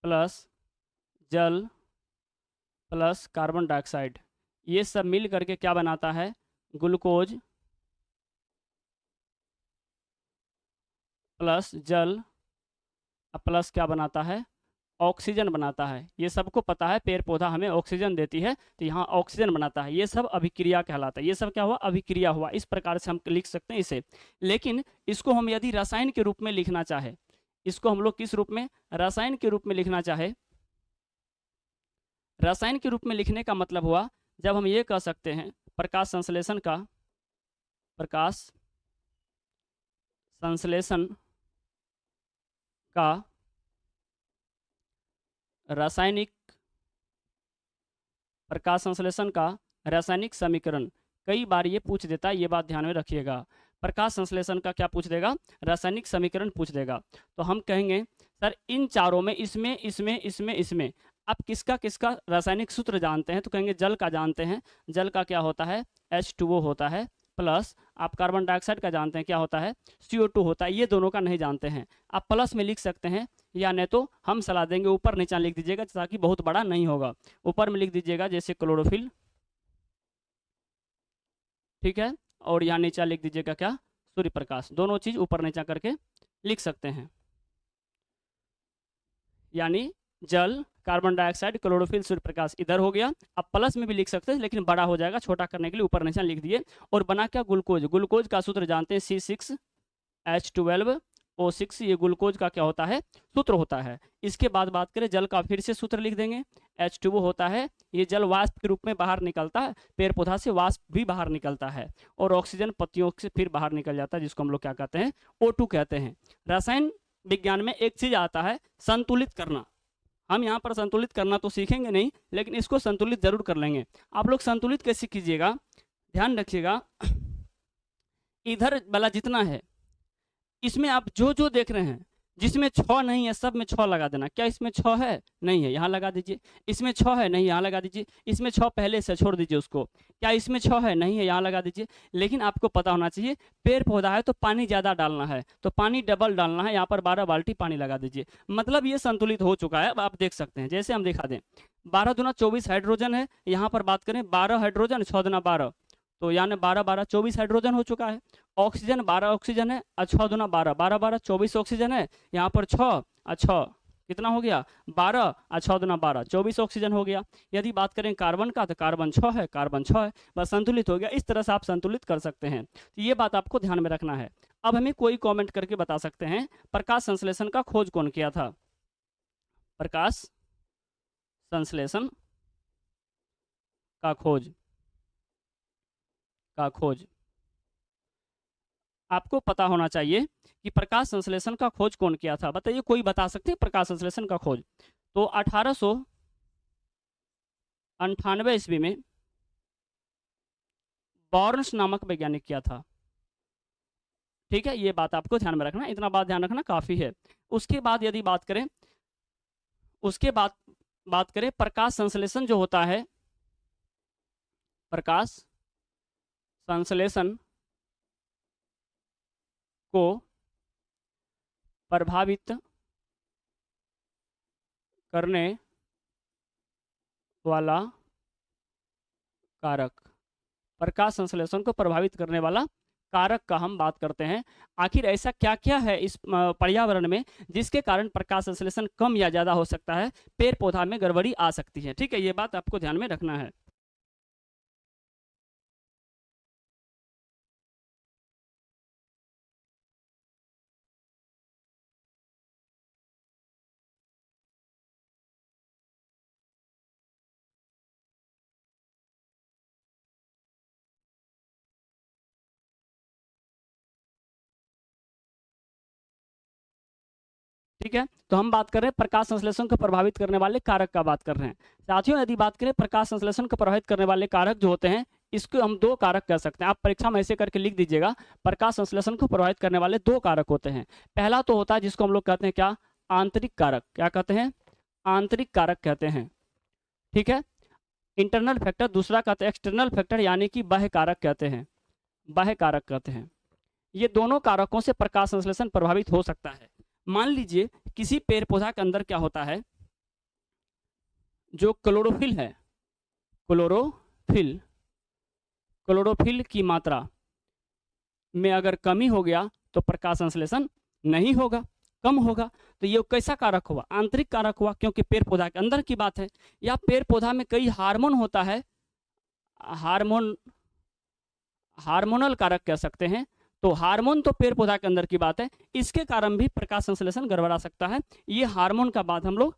plus जल प्लस कार्बन डाइऑक्साइड, ये सब मिल करके क्या बनाता है? ग्लूकोज प्लस जल प्लस क्या बनाता है? ऑक्सीजन बनाता है। ये सबको पता है, पेड़ पौधा हमें ऑक्सीजन देती है, तो यहाँ ऑक्सीजन बनाता है। ये सब अभिक्रिया कहलाता है। ये सब क्या हुआ? अभिक्रिया हुआ। इस प्रकार से हम लिख सकते हैं इसे। लेकिन इसको हम यदि रसायन के रूप में लिखना चाहे, इसको हम लोग किस रूप में? रसायन के रूप में लिखना चाहे। रसायन के रूप में लिखने का मतलब हुआ जब हम ये कह सकते हैं प्रकाश संश्लेषण का रासायनिक समीकरण। कई बार ये पूछ देता है, ये बात ध्यान में रखिएगा। प्रकाश संश्लेषण का क्या पूछ देगा? रासायनिक समीकरण पूछ देगा। तो हम कहेंगे सर इन चारों में इसमें आप किसका रासायनिक सूत्र जानते हैं? तो कहेंगे जल का जानते हैं। जल का क्या होता है? H2O होता है। प्लस आप कार्बन डाइऑक्साइड का जानते हैं, क्या होता है? CO2 होता है। ये दोनों का नहीं जानते हैं। आप प्लस में लिख सकते हैं, या नहीं तो हम सलाह देंगे ऊपर नीचा लिख दीजिएगा ताकि बहुत बड़ा नहीं होगा। ऊपर में लिख दीजिएगा जैसे क्लोरोफिल, ठीक है, और यहाँ नीचा लिख दीजिएगा क्या? सूर्य प्रकाश। दोनों चीज ऊपर नीचा करके लिख सकते हैं, यानी जल, carbon dioxide, chlorophyll, Surya Prakash इधर हो गया। अब प्लस में भी लिख सकते हैं, लेकिन बड़ा हो जाएगा, छोटा करने के लिए ऊपर नीचा लिख दिए। और बना क्या? ग्लूकोज का सूत्र जानते हैं C6H12O6। ये ग्लूकोज का क्या होता है? सूत्र होता है। इसके बाद बात करें जल का, फिर से सूत्र लिख देंगे। H2O होता है, ये जल वाष्प के रूप में बाहर निकलता है। पेड़ पौधा से वाष्प भी बाहर निकलता है, और ऑक्सीजन पत्तियों से फिर बाहर निकल जाता है, जिसको हम लोग क्या कहते हैं? O2 कहते हैं। रसायन विज्ञान में एक चीज आता है संतुलित करना। हम यहाँ पर संतुलित करना तो सीखेंगे नहीं, लेकिन इसको संतुलित जरूर कर लेंगे। आप लोग संतुलित कैसे कीजिएगा? ध्यान रखिएगा, इधर वाला जितना है इसमें आप जो जो देख रहे हैं, जिसमें 6 नहीं है सब में 6 लगा देना। क्या इसमें 6 है? नहीं है, यहाँ लगा दीजिए। इसमें 6 है? नहीं, यहाँ लगा दीजिए। इसमें 6 पहले से छोड़ दीजिए उसको। क्या इसमें 6 है? नहीं है, यहाँ लगा दीजिए। लेकिन आपको पता होना चाहिए पेड़ पौधा है तो पानी ज़्यादा डालना है, तो पानी डबल डालना है। यहाँ पर 12 बाल्टी पानी लगा दीजिए। मतलब ये संतुलित हो चुका है। अब आप देख सकते हैं, जैसे हम दिखा दें 12 दूना 24 हाइड्रोजन है। यहाँ पर बात करें 12 हाइड्रोजन, 6 दूना 12, तो यानी 12 12 24 हाइड्रोजन हो चुका है। ऑक्सीजन 12 ऑक्सीजन है, 6 दूना 12, 12 12 24 ऑक्सीजन है। यहाँ पर 6 6 कितना हो गया? 12 6 दूना 12, 24 ऑक्सीजन हो गया। यदि बात करें कार्बन का, तो कार्बन 6 है, कार्बन 6 है, बस संतुलित हो गया। इस तरह से आप संतुलित कर सकते हैं। तो ये बात आपको ध्यान में रखना है। अब हमें कोई कॉमेंट करके बता सकते हैं प्रकाश संश्लेषण का खोज कौन किया था? प्रकाश संश्लेषण का खोज आपको पता होना चाहिए कि प्रकाश संश्लेषण का खोज कौन किया था। बताइए, कोई बता सकते हैं प्रकाश संश्लेषण का खोज? तो 1898 ईस्वी में बॉर्न्स नामक वैज्ञानिक किया था। ठीक है, ये बात आपको ध्यान में रखना, इतना बात ध्यान रखना काफी है। उसके बाद यदि बात करें, उसके बाद बात करें प्रकाश संश्लेषण जो होता है, प्रकाश संश्लेषण को प्रभावित करने वाला कारक, प्रकाश संश्लेषण को प्रभावित करने वाला कारक का हम बात करते हैं। आखिर ऐसा क्या क्या है इस पर्यावरण में जिसके कारण प्रकाश संश्लेषण कम या ज्यादा हो सकता है, पेड़ पौधा में गड़बड़ी आ सकती है। ठीक है, ये बात आपको ध्यान में रखना है। ठीक है, तो हम बात कर रहे हैं प्रकाश संश्लेषण को प्रभावित करने वाले कारक का बात कर रहे हैं। साथियों, यदि बात करें प्रकाश संश्लेषण को प्रभावित करने वाले कारक जो होते हैं, इसको हम दो कारक कह सकते हैं। आप परीक्षा में ऐसे करके लिख दीजिएगा, प्रकाश संश्लेषण को प्रभावित करने वाले दो कारक होते हैं। पहला तो होता है जिसको हम लोग कहते हैं क्या, आंतरिक कारक। क्या कहते हैं, आंतरिक कारक कहते हैं। ठीक है, इंटरनल फैक्टर। दूसरा कहते हैं एक्सटर्नल फैक्टर, यानी कि बाह्य कारक कहते हैं, बाह्य कारक कहते हैं। ये दोनों कारकों से प्रकाश संश्लेषण प्रभावित हो सकता है। मान लीजिए किसी पेड़ पौधा के अंदर क्या होता है, जो क्लोरोफिल है, क्लोरोफिल, क्लोरोफिल की मात्रा में अगर कमी हो गया तो प्रकाश संश्लेषण नहीं होगा, कम होगा। तो ये कैसा कारक हुआ, आंतरिक कारक हुआ, क्योंकि पेड़ पौधा के अंदर की बात है। या पेड़ पौधा में कई हार्मोन होता है, हार्मोनल कारक कह सकते हैं। तो हार्मोन तो पेड़ पौधा के अंदर की बात है, इसके कारण भी प्रकाश संश्लेषण गड़बड़ा सकता है। ये हार्मोन का बात हम लोग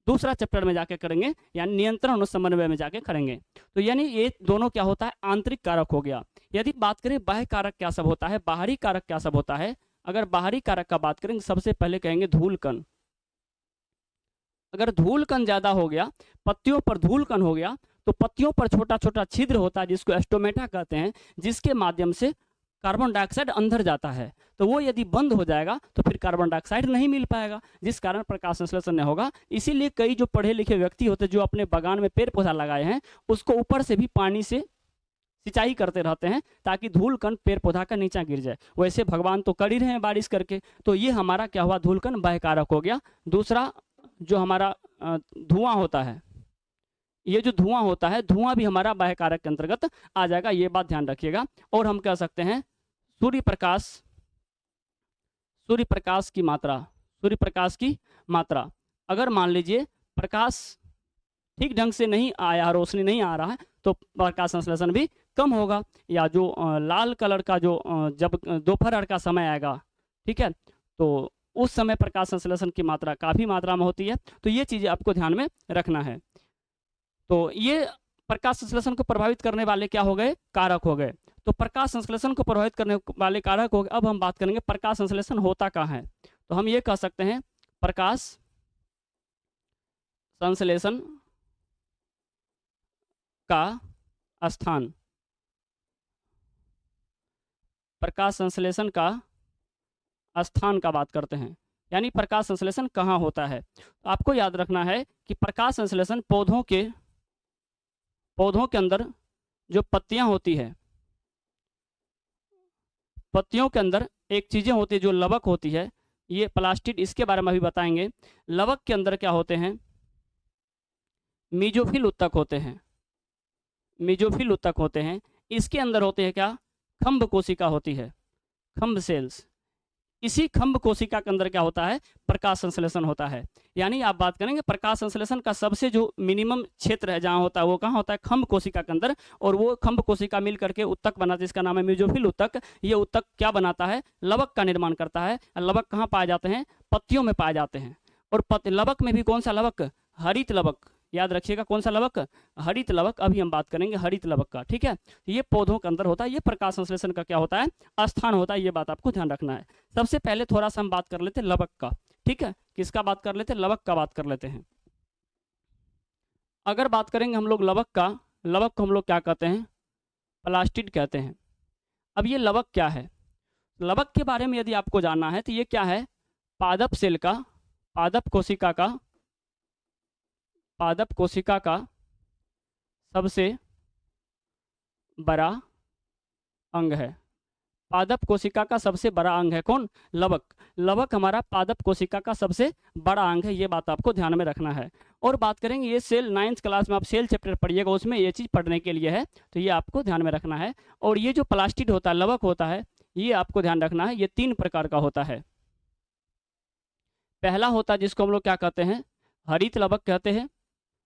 दूसरा चैप्टर में जाके करेंगे, यानी नियंत्रण और समन्वय में जाके करेंगे। तो यानी ये दोनों क्या होता है, आंतरिक कारक हो गया। यदि बात करें बाह्य कारक क्या सब होता है, बाहरी कारक क्या सब होता है, अगर बाहरी कारक का बात करेंगे सबसे पहले कहेंगे धूल कण। अगर धूल कण ज्यादा हो गया, पत्तियों पर धूल कण हो गया, तो पत्तियों पर छोटा छोटा छिद्र होता है जिसको स्टोमेटा कहते हैं, जिसके माध्यम से कार्बन डाइऑक्साइड अंदर जाता है। तो वो यदि बंद हो जाएगा तो फिर कार्बन डाइऑक्साइड नहीं मिल पाएगा, जिस कारण प्रकाश संश्लेषण नहीं होगा। इसीलिए कई जो पढ़े लिखे व्यक्ति होते हैं, जो अपने बागान में पेड़ पौधा लगाए हैं, उसको ऊपर से भी पानी से सिंचाई करते रहते हैं ताकि धूल कण पेड़ पौधा का नीचा गिर जाए। वैसे भगवान तो कर ही रहे हैं बारिश करके। तो ये हमारा क्या हुआ, धूल कण बाह्य कारक हो गया। दूसरा जो हमारा धुआं होता है, ये जो धुआं होता है, धुआं भी हमारा बाह्य कारक के अंतर्गत आ जाएगा, ये बात ध्यान रखिएगा। और हम कह सकते हैं सूर्य प्रकाश, सूर्य प्रकाश की मात्रा, सूर्य प्रकाश की मात्रा। अगर मान लीजिए प्रकाश ठीक ढंग से नहीं आया, रोशनी नहीं आ रहा है, तो प्रकाश संश्लेषण भी कम होगा। या जो लाल कलर का जो जब दोपहर का समय आएगा, ठीक है, तो उस समय प्रकाश संश्लेषण की मात्रा काफ़ी मात्रा में होती है। तो ये चीज़ें आपको ध्यान में रखना है। तो ये प्रकाश संश्लेषण को प्रभावित करने वाले क्या हो गए, कारक हो गए। तो प्रकाश संश्लेषण को प्रभावित करने वाले कारक हो गए। अब हम बात करेंगे प्रकाश संश्लेषण होता कहाँ है। तो हम ये कह सकते हैं प्रकाश संश्लेषण का स्थान, प्रकाश संश्लेषण का स्थान का बात करते हैं, यानी प्रकाश संश्लेषण कहाँ होता है। तो आपको याद रखना है कि प्रकाश संश्लेषण पौधों के अंदर जो पत्तियां होती है, पत्तियों के अंदर एक चीजें होती है जो लवक होती है, ये प्लास्टिड, इसके बारे में अभी बताएंगे। लवक के अंदर क्या होते हैं, मीजोफिल उत्तक होते हैं, मीजोफिल उत्तक होते हैं। इसके अंदर होते हैं क्या, खंभ कोशिका होती है, खंभ सेल्स। इसी खंभ कोशिका के अंदर क्या होता है, प्रकाश संश्लेषण होता है। यानी आप बात करेंगे प्रकाश संश्लेषण का सबसे जो मिनिमम क्षेत्र है जहाँ होता है, वो कहाँ होता है, खंभ कोशिका के अंदर। और वो खंभ कोशिका मिल करके उत्तक बनाती है, जिसका नाम है मीजोफिल उत्तक। ये उत्तक क्या बनाता है, लवक का निर्माण करता है। लवक कहाँ पाए जाते हैं, पत्तियों में पाए जाते हैं। और लवक में भी कौन सा लवक, हरित लवक, याद रखिएगा कौन सा लवक, हरित लवक। अभी हम बात करेंगे हरित लवक का, ठीक है। ये पौधों के अंदर होता है, ये प्रकाश संश्लेषण का क्या होता है, स्थान होता है। ये बात आपको ध्यान रखना है। सबसे पहले थोड़ा सा हम बात कर लेते हैं लवक का, ठीक है। किसका बात कर लेते हैं, लवक का बात कर लेते हैं। अगर बात करेंगे हम लोग लवक का, लवक को हम लोग क्या कहते हैं, प्लास्टिड कहते हैं। अब ये लवक क्या है, लवक के बारे में यदि आपको जानना है तो ये क्या है, पादप सेल का, पादप कोशिका का पादप कोशिका का सबसे बड़ा अंग है। पादप कोशिका का सबसे बड़ा अंग है कौन? लवक। लवक हमारा पादप कोशिका का सबसे बड़ा अंग है, ये बात आपको ध्यान में रखना है। और बात करेंगे ये सेल, 9th क्लास में आप सेल चैप्टर पढ़िएगा, उसमें ये चीज़ पढ़ने के लिए है, तो ये आपको ध्यान में रखना है। और ये जो प्लास्टिड होता है, लवक होता है, ये आपको ध्यान रखना है, ये 3 प्रकार का होता है। पहला होता है जिसको हम लोग क्या कहते हैं? हरित लवक कहते हैं।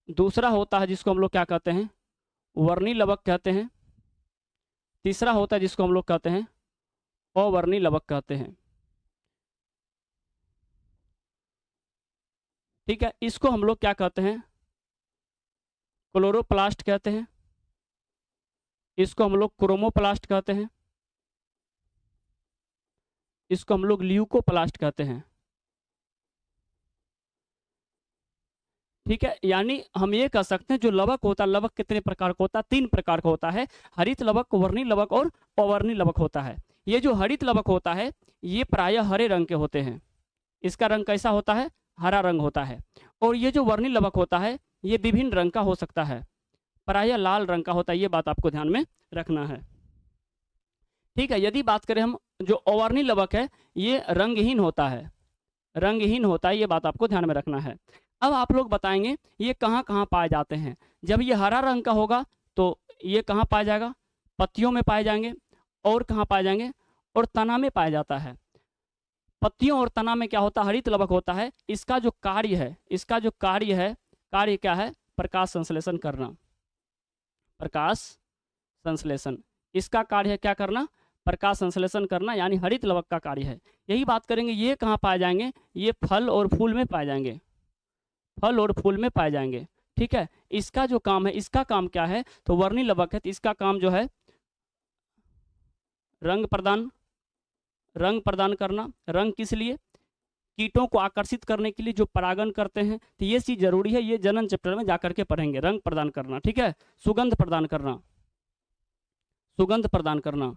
दूसरा होता है जिसको हम लोग क्या कहते हैं? वर्णी लवक कहते हैं। तीसरा होता है जिसको हम लोग कहते हैं अवर्णी लवक कहते हैं। ठीक है, इसको हम लोग क्या कहते हैं? क्लोरोप्लास्ट कहते हैं। इसको हम लोग क्रोमोप्लास्ट कहते हैं। इसको हम लोग ल्यूकोप्लास्ट कहते हैं। ठीक है, यानी हम ये कह सकते हैं जो लवक होता है, लवक कितने प्रकार का होता है? 3 प्रकार का होता है। हरित लवक, वर्णी लवक और अवर्णी लवक होता है। ये जो हरित लवक होता है ये प्रायः हरे रंग के होते हैं। इसका रंग कैसा होता है? हरा रंग होता है। और ये जो वर्णी लवक होता है ये विभिन्न रंग का हो सकता है, प्रायः लाल रंग का होता है, ये बात आपको ध्यान में रखना है। ठीक है, यदि बात करें हम, जो अवर्णी लवक है ये रंगहीन होता है, रंगहीन होता है, ये बात आपको ध्यान में रखना है। अब आप लोग बताएंगे ये कहाँ कहाँ पाए जाते हैं? जब ये हरा रंग का होगा तो ये कहाँ पाया जाएगा? पत्तियों में पाए जाएंगे। और कहाँ पाए जाएंगे? और तना में पाया जाता है। पत्तियों और तना में क्या होता है? हरित लवक होता है। इसका जो कार्य है, इसका जो कार्य है, कार्य क्या है? प्रकाश संश्लेषण करना। प्रकाश संश्लेषण, इसका कार्य है क्या करना? प्रकाश संश्लेषण करना, यानी हरित लवक का कार्य है। यही बात करेंगे, ये कहाँ पाए जाएंगे? ये फल और फूल में पाए जाएंगे, फल और फूल में पाए जाएंगे। ठीक है, इसका जो काम है, इसका काम क्या है? तो वर्णी लवक है, तो इसका काम जो है रंग प्रदान, रंग प्रदान करना। रंग किस लिए? कीटों को आकर्षित करने के लिए जो परागण करते हैं, तो ये चीज जरूरी है, ये जनन चैप्टर में जाकर के पढ़ेंगे। रंग प्रदान करना, ठीक है, सुगंध प्रदान करना, सुगंध प्रदान करना,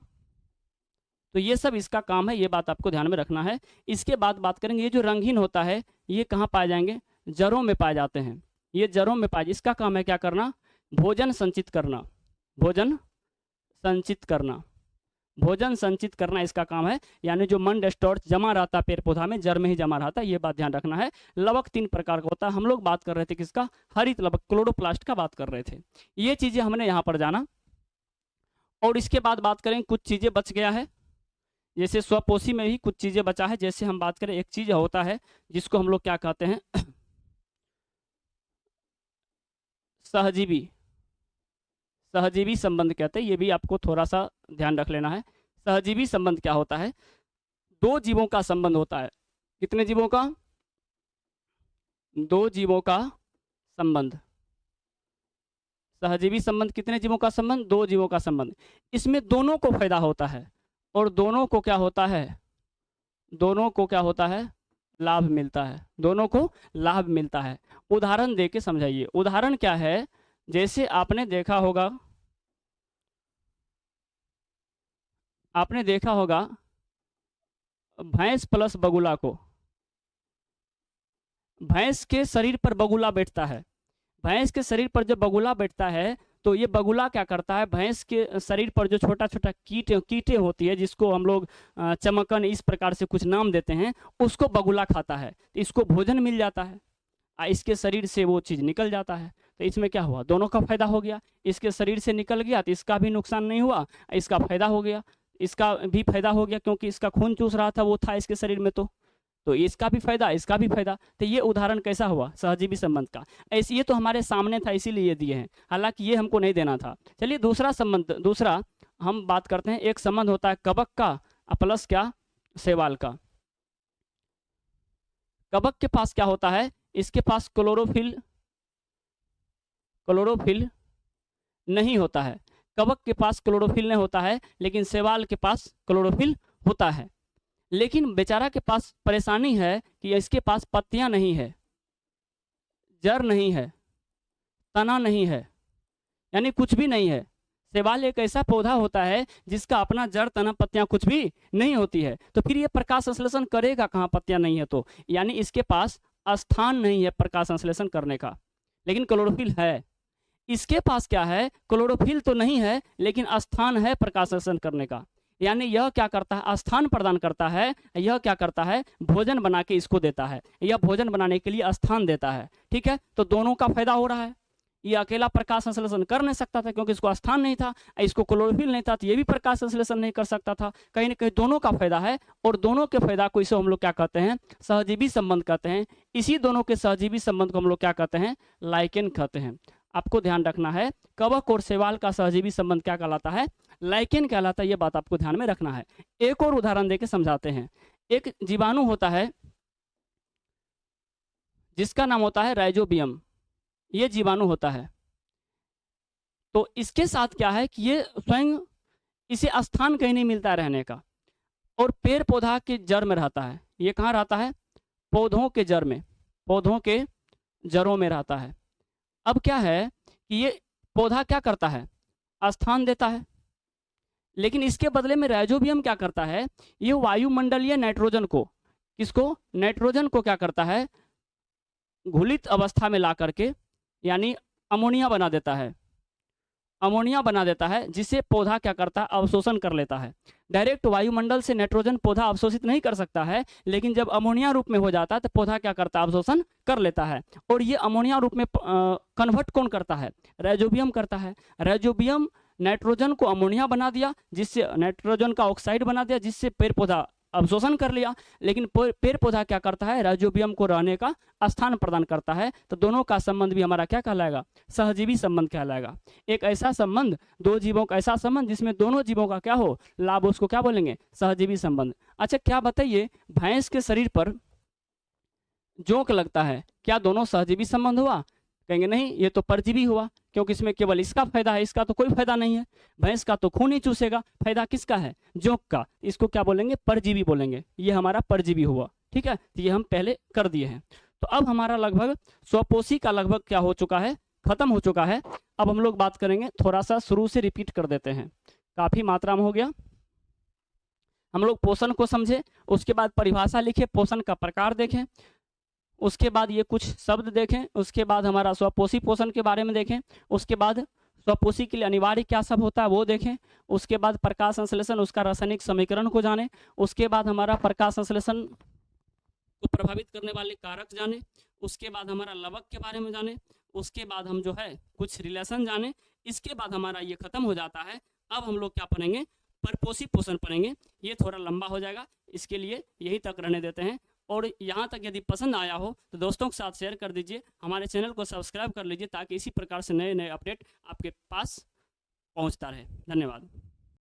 तो ये सब इसका काम है, ये बात आपको ध्यान में रखना है। इसके बाद बात करेंगे ये जो रंगहीन होता है ये कहाँ पाए जाएंगे? जड़ों में पाए जाते हैं। ये जड़ों में पाए, इसका काम है क्या करना? भोजन संचित करना, भोजन संचित करना, भोजन संचित करना इसका काम है। यानी जो मंड स्टोर्च जमा रहता है पेड़ पौधा में, जड़ में ही जमा रहता है, ये बात ध्यान रखना है। लवक 3 प्रकार का होता है। हम लोग बात कर रहे थे किसका? हरित लवक, क्लोरोप्लास्ट का बात कर रहे थे। ये चीजें हमने यहाँ पर जाना। और इसके बाद बात करें, कुछ चीजें बच गया है, जैसे स्वपोषी में भी कुछ चीजें बचा है। जैसे हम बात करें, एक चीज होता है जिसको हम लोग क्या कहते हैं? सहजीवी, सहजीवी संबंध कहते हैं, ये भी आपको थोड़ा सा ध्यान रख लेना है। सहजीवी संबंध क्या होता है? 2 जीवों का संबंध होता है। कितने जीवों का? 2 जीवों का संबंध। सहजीवी संबंध कितने जीवों का संबंध? 2 जीवों का संबंध। इसमें दोनों को फायदा होता है और दोनों को क्या होता है? दोनों को क्या होता है? लाभ मिलता है, दोनों को लाभ मिलता है। उदाहरण दे के समझाइए। उदाहरण क्या है? जैसे आपने देखा होगा, आपने देखा होगा भैंस प्लस बगुला को, भैंस के शरीर पर बगुला बैठता है। भैंस के शरीर पर जब बगुला बैठता है तो ये बगुला क्या करता है? भैंस के शरीर पर जो छोटा छोटा कीटे होती है, जिसको हम लोग चमकन इस प्रकार से कुछ नाम देते हैं, उसको बगुला खाता है, तो इसको भोजन मिल जाता है, इसके शरीर से वो चीज़ निकल जाता है। तो इसमें क्या हुआ? दोनों का फायदा हो गया। इसके शरीर से निकल गया तो इसका भी नुकसान नहीं हुआ, इसका फायदा हो गया, इसका भी फायदा हो गया, क्योंकि इसका खून चूस रहा था, वो था इसके शरीर में, तो इसका भी फायदा, इसका भी फायदा। तो ये उदाहरण कैसा हुआ? सहजीवी संबंध का। ऐसे ये तो हमारे सामने था, इसीलिए दिए हैं, हालांकि ये हमको नहीं देना था। चलिए दूसरा संबंध, दूसरा हम बात करते हैं। एक संबंध होता है कवक का प्लस क्या? शैवाल का। कवक के पास क्या होता है? इसके पास क्लोरोफिल, क्लोरोफिल नहीं होता है। कवक के पास क्लोरोफिल नहीं होता है, लेकिन शैवाल के पास क्लोरोफिल होता है। लेकिन बेचारा के पास परेशानी है कि इसके पास पत्तियां नहीं है, जड़ नहीं है, तना नहीं है, यानी कुछ भी नहीं है। शैवाल एक ऐसा पौधा होता है जिसका अपना जड़, तना, पत्तियां कुछ भी नहीं होती है। तो फिर ये प्रकाश संश्लेषण करेगा कहाँ? पत्तियां नहीं है तो, यानी इसके पास स्थान नहीं है प्रकाश संश्लेषण करने का। लेकिन क्लोरोफिल है। इसके पास क्या है, क्लोरोफिल तो नहीं है लेकिन स्थान है प्रकाश संश्लेषण करने का। यानी यह क्या करता है, स्थान प्रदान करता है। यह क्या करता है, भोजन बना के इसको देता है, यह भोजन बनाने के लिए स्थान देता है। ठीक है, तो दोनों का फायदा हो रहा है। ये अकेला प्रकाश संश्लेषण कर नहीं सकता था क्योंकि इसको स्थान नहीं था, इसको क्लोरोफिल नहीं था, तो ये भी प्रकाश संश्लेषण नहीं कर सकता था। कहीं ना कहीं दोनों का फायदा है, और दोनों के फायदा को इसे हम लोग क्या कहते हैं, सहजीवी संबंध कहते हैं। इसी दोनों के सहजीवी संबंध को हम लोग क्या कहते हैं, लाइकेन कहते हैं। आपको ध्यान रखना है, कवक और शैवाल का सहजीवी संबंध क्या कहलाता है, लाइकेन कहलाता है। ये बात आपको ध्यान में रखना है। एक और उदाहरण देके समझाते हैं। एक जीवाणु होता है जिसका नाम होता है राइजोबियम। ये जीवाणु होता है, तो इसके साथ क्या है कि ये स्वयं, इसे स्थान कहीं नहीं मिलता रहने का, और पेड़ पौधा के जड़ में रहता है। ये कहाँ रहता है, पौधों के जड़ में, पौधों के जड़ों में रहता है। अब क्या है कि ये पौधा क्या करता है, स्थान देता है, लेकिन इसके बदले में राइजोबियम क्या करता है, ये वायुमंडलीय नाइट्रोजन को, किसको, नाइट्रोजन को क्या करता है, घुलित अवस्था में ला करके, यानी अमोनिया बना देता है। अमोनिया बना देता है, जिसे पौधा क्या करता है, अवशोषण कर लेता है। डायरेक्ट वायुमंडल से नाइट्रोजन पौधा अवशोषित नहीं कर सकता है, लेकिन जब अमोनिया रूप में हो जाता है तो पौधा क्या करता है, अवशोषण कर लेता है। और ये अमोनिया रूप में कन्वर्ट कौन करता है, राइजोबियम करता है। राइजोबियम नाइट्रोजन को अमोनिया बना दिया, जिससे नाइट्रोजन का ऑक्साइड बना दिया, जिससे पेड़ पौधा अवशोषण कर लिया। लेकिन पेड़ पौधा क्या करता है, राइजोबियम को रहने का स्थान प्रदान करता है। तो दोनों का संबंध भी हमारा क्या कहलाएगा, सहजीवी संबंध कहलाएगा। एक ऐसा संबंध, दो जीवों का ऐसा संबंध जिसमें दोनों जीवों का क्या हो, लाभ, उसको क्या बोलेंगे, सहजीवी संबंध। अच्छा, क्या बताइए, भैंस के शरीर पर जोंक लगता है, क्या दोनों सहजीवी संबंध हुआ, कहेंगे नहीं, ये तो परजीवी हुआ, क्योंकि इसमें केवल इसका फायदा है, इसका तो कोई फायदा नहीं है। भैंस का तो खून ही चूसेगा, फायदा किसका है, जोंक का, इसको क्या बोलेंगे, परजीवी बोलेंगे। ये हमारा परजीवी हुआ। ठीक है, तो ये हम पहले कर दिए हैं। तो अब हमारा लगभग स्वपोषी का लगभग क्या हो चुका है, खत्म हो चुका है। अब हम लोग बात करेंगे, थोड़ा सा शुरू से रिपीट कर देते हैं, काफी मात्रा में हो गया। हम लोग पोषण को समझे, उसके बाद परिभाषा लिखे, पोषण का प्रकार देखें, उसके बाद ये कुछ शब्द देखें, उसके बाद हमारा स्वपोषी पोषण के बारे में देखें, उसके बाद स्वपोषी के लिए अनिवार्य क्या सब होता है वो देखें, उसके बाद प्रकाश संश्लेषण, उसका रासायनिक समीकरण को जाने, उसके बाद हमारा प्रकाश संश्लेषण को प्रभावित करने वाले कारक जाने, उसके बाद हमारा लवक के बारे में जाने, उसके बाद हम जो है कुछ रिलेशन जाने। इसके बाद हमारा ये खत्म हो जाता है। अब हम लोग क्या पढ़ेंगे, परपोषी पोषण पढ़ेंगे। ये थोड़ा लंबा हो जाएगा, इसके लिए यही तक रहने देते हैं। और यहाँ तक यदि पसंद आया हो तो दोस्तों के साथ शेयर कर दीजिए, हमारे चैनल को सब्सक्राइब कर लीजिए, ताकि इसी प्रकार से नए नए अपडेट आपके पास पहुँचता रहे। धन्यवाद।